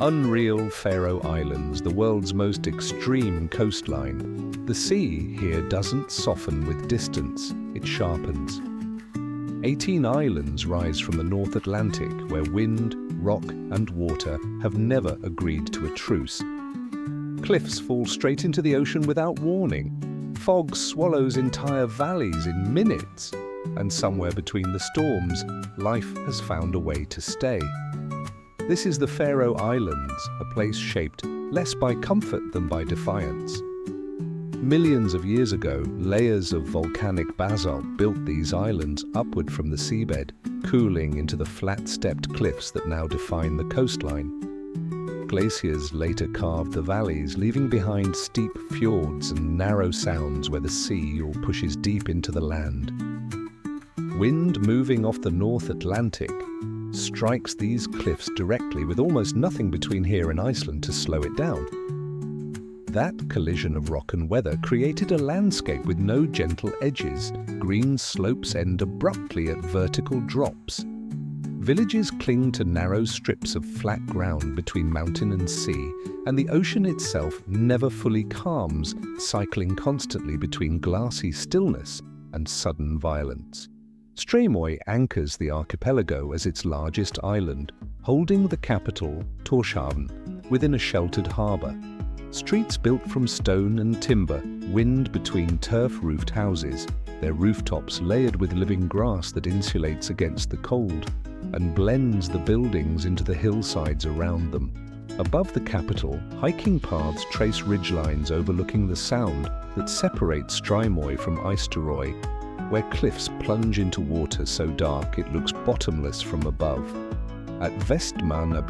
Unreal Faroe Islands, the world's most extreme coastline. The sea here doesn't soften with distance, it sharpens. 18 islands rise from the North Atlantic, where wind, rock, and water have never agreed to a truce. Cliffs fall straight into the ocean without warning. Fog swallows entire valleys in minutes. And somewhere between the storms, life has found a way to stay. This is the Faroe Islands, a place shaped less by comfort than by defiance. Millions of years ago, layers of volcanic basalt built these islands upward from the seabed, cooling into the flat-stepped cliffs that now define the coastline. Glaciers later carved the valleys, leaving behind steep fjords and narrow sounds where the sea all pushes deep into the land. Wind moving off the North Atlantic strikes these cliffs directly, with almost nothing between here and Iceland to slow it down. That collision of rock and weather created a landscape with no gentle edges. Green slopes end abruptly at vertical drops. Villages cling to narrow strips of flat ground between mountain and sea, and the ocean itself never fully calms, cycling constantly between glassy stillness and sudden violence. Streymoy anchors the archipelago as its largest island, holding the capital, Tórshavn, within a sheltered harbour. Streets built from stone and timber wind between turf-roofed houses, their rooftops layered with living grass that insulates against the cold and blends the buildings into the hillsides around them. Above the capital, hiking paths trace ridgelines overlooking the sound that separates Streymoy from Eysturoy, where cliffs plunge into water so dark it looks bottomless from above. At Vestmanna,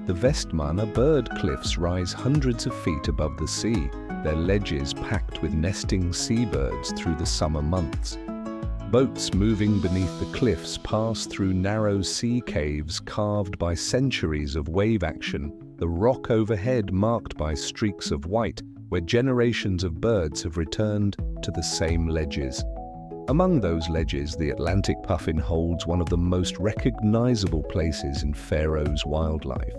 the Vestmanna bird cliffs rise hundreds of feet above the sea, their ledges packed with nesting seabirds through the summer months. Boats moving beneath the cliffs pass through narrow sea caves carved by centuries of wave action, the rock overhead marked by streaks of white, where generations of birds have returned to the same ledges. Among those ledges, the Atlantic puffin holds one of the most recognizable places in Faroe's wildlife.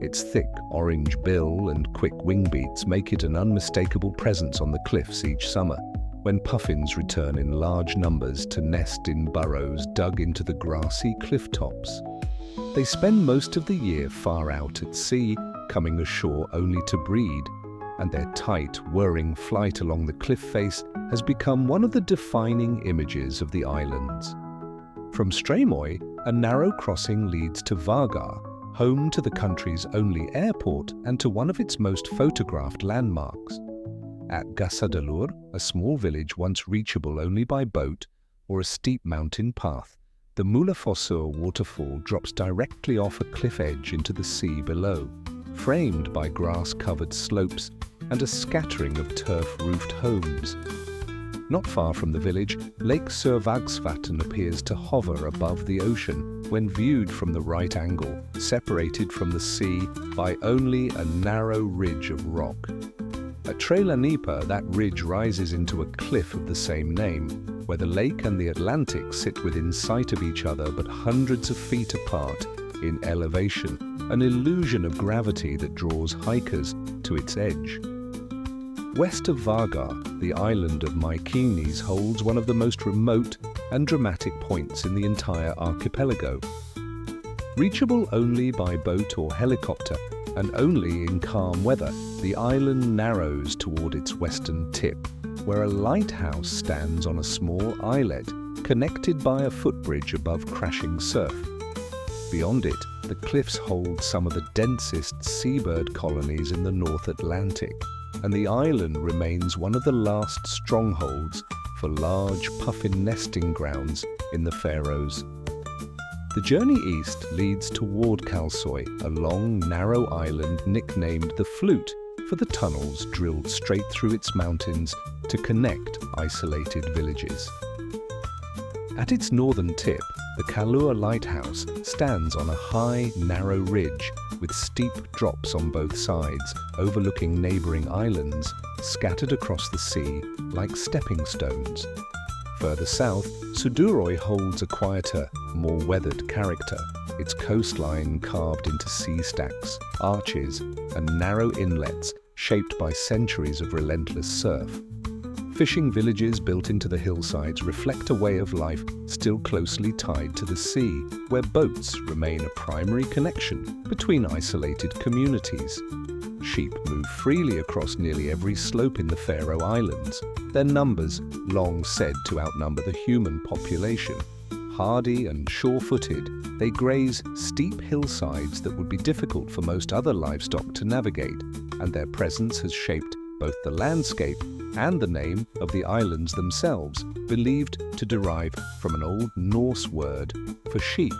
Its thick orange bill and quick wing beats make it an unmistakable presence on the cliffs each summer, when puffins return in large numbers to nest in burrows dug into the grassy cliff tops. They spend most of the year far out at sea, coming ashore only to breed, and their tight, whirring flight along the cliff face has become one of the defining images of the islands. From Streymoy, a narrow crossing leads to Vágar, home to the country's only airport and to one of its most photographed landmarks. At Gásadalur, a small village once reachable only by boat or a steep mountain path, the Múlafossur waterfall drops directly off a cliff edge into the sea below, framed by grass-covered slopes and a scattering of turf-roofed homes. Not far from the village, Lake Sørvágsvatn appears to hover above the ocean when viewed from the right angle, separated from the sea by only a narrow ridge of rock. At Trelanipa, that ridge rises into a cliff of the same name, where the lake and the Atlantic sit within sight of each other but hundreds of feet apart in elevation, an illusion of gravity that draws hikers to its edge. West of Vágar, the island of Mykines holds one of the most remote and dramatic points in the entire archipelago. Reachable only by boat or helicopter, and only in calm weather, the island narrows toward its western tip, where a lighthouse stands on a small islet, connected by a footbridge above crashing surf. Beyond it, the cliffs hold some of the densest seabird colonies in the North Atlantic, and the island remains one of the last strongholds for large puffin nesting grounds in the Faroes. The journey east leads toward Kalsoy, a long, narrow island nicknamed the Flute for the tunnels drilled straight through its mountains to connect isolated villages. At its northern tip, the Kalur lighthouse stands on a high, narrow ridge with steep drops on both sides, overlooking neighboring islands scattered across the sea like stepping stones. Further south, Suðuroy holds a quieter, more weathered character, its coastline carved into sea stacks, arches, and narrow inlets shaped by centuries of relentless surf. Fishing villages built into the hillsides reflect a way of life still closely tied to the sea, where boats remain a primary connection between isolated communities. Sheep move freely across nearly every slope in the Faroe Islands, their numbers long said to outnumber the human population. Hardy and sure-footed, they graze steep hillsides that would be difficult for most other livestock to navigate, and their presence has shaped both the landscape and the name of the islands themselves, believed to derive from an old Norse word for sheep.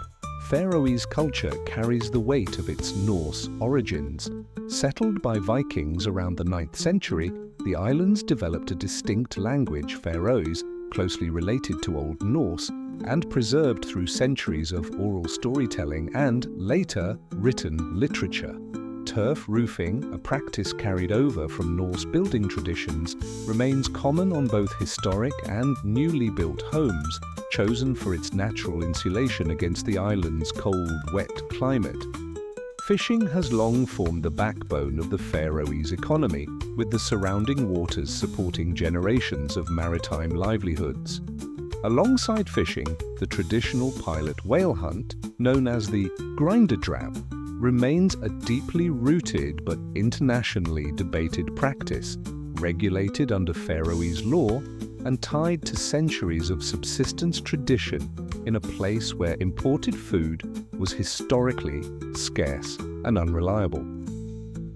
Faroese culture carries the weight of its Norse origins. Settled by Vikings around the 9th century, the islands developed a distinct language, Faroese, closely related to Old Norse, and preserved through centuries of oral storytelling and, later, written literature. Turf roofing, a practice carried over from Norse building traditions, remains common on both historic and newly built homes, chosen for its natural insulation against the island's cold, wet climate. Fishing has long formed the backbone of the Faroese economy, with the surrounding waters supporting generations of maritime livelihoods. Alongside fishing, the traditional pilot whale hunt, known as the grindadrap, remains a deeply rooted but internationally debated practice, regulated under Faroese law and tied to centuries of subsistence tradition in a place where imported food was historically scarce and unreliable.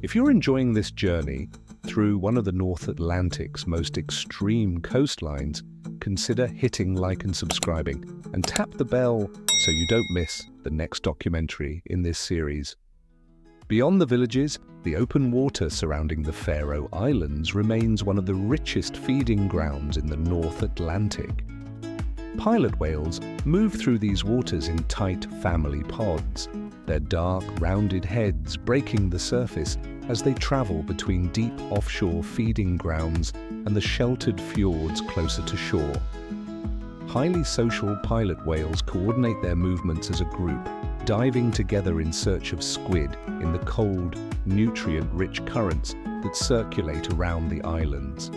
If you're enjoying this journey through one of the North Atlantic's most extreme coastlines, consider hitting like and subscribing, and tap the bell so you don't miss the next documentary in this series. Beyond the villages, the open water surrounding the Faroe Islands remains one of the richest feeding grounds in the North Atlantic. Pilot whales move through these waters in tight family pods, their dark, rounded heads breaking the surface as they travel between deep offshore feeding grounds and the sheltered fjords closer to shore. Highly social pilot whales coordinate their movements as a group, diving together in search of squid in the cold, nutrient-rich currents that circulate around the islands.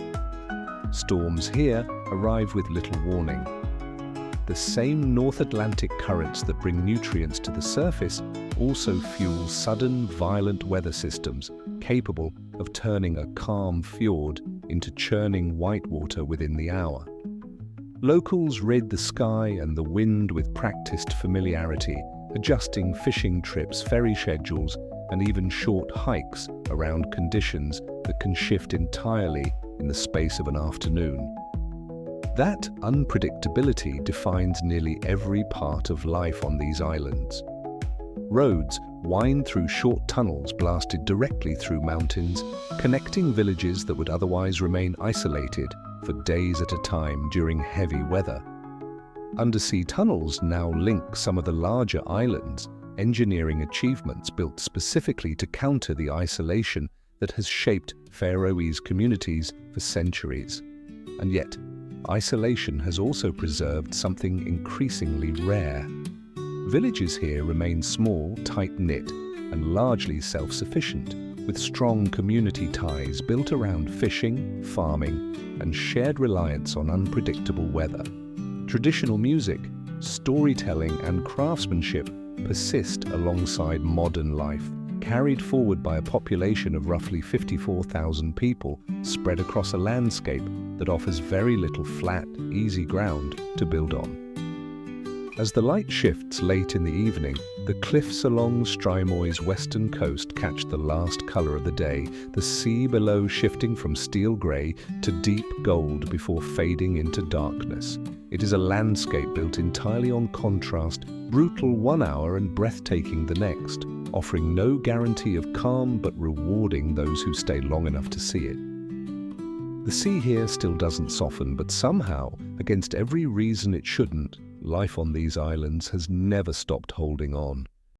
Storms here arrive with little warning. The same North Atlantic currents that bring nutrients to the surface also fuel sudden, violent weather systems capable of turning a calm fjord into churning whitewater within the hour. Locals rid the sky and the wind with practiced familiarity, adjusting fishing trips, ferry schedules, and even short hikes around conditions that can shift entirely in the space of an afternoon. That unpredictability defines nearly every part of life on these islands. Roads wind through short tunnels blasted directly through mountains, connecting villages that would otherwise remain isolated for days at a time during heavy weather. Undersea tunnels now link some of the larger islands, engineering achievements built specifically to counter the isolation that has shaped Faroese communities for centuries. And yet, isolation has also preserved something increasingly rare. Villages here remain small, tight-knit, and largely self-sufficient, with strong community ties built around fishing, farming, and shared reliance on unpredictable weather. Traditional music, storytelling, and craftsmanship persist alongside modern life, carried forward by a population of roughly 54,000 people spread across a landscape that offers very little flat, easy ground to build on. As the light shifts late in the evening, the cliffs along Streymoy's western coast catch the last colour of the day, the sea below shifting from steel grey to deep gold before fading into darkness. It is a landscape built entirely on contrast, brutal one hour and breathtaking the next, offering no guarantee of calm but rewarding those who stay long enough to see it. The sea here still doesn't soften, but somehow, against every reason it shouldn't, life on these islands has never stopped holding on.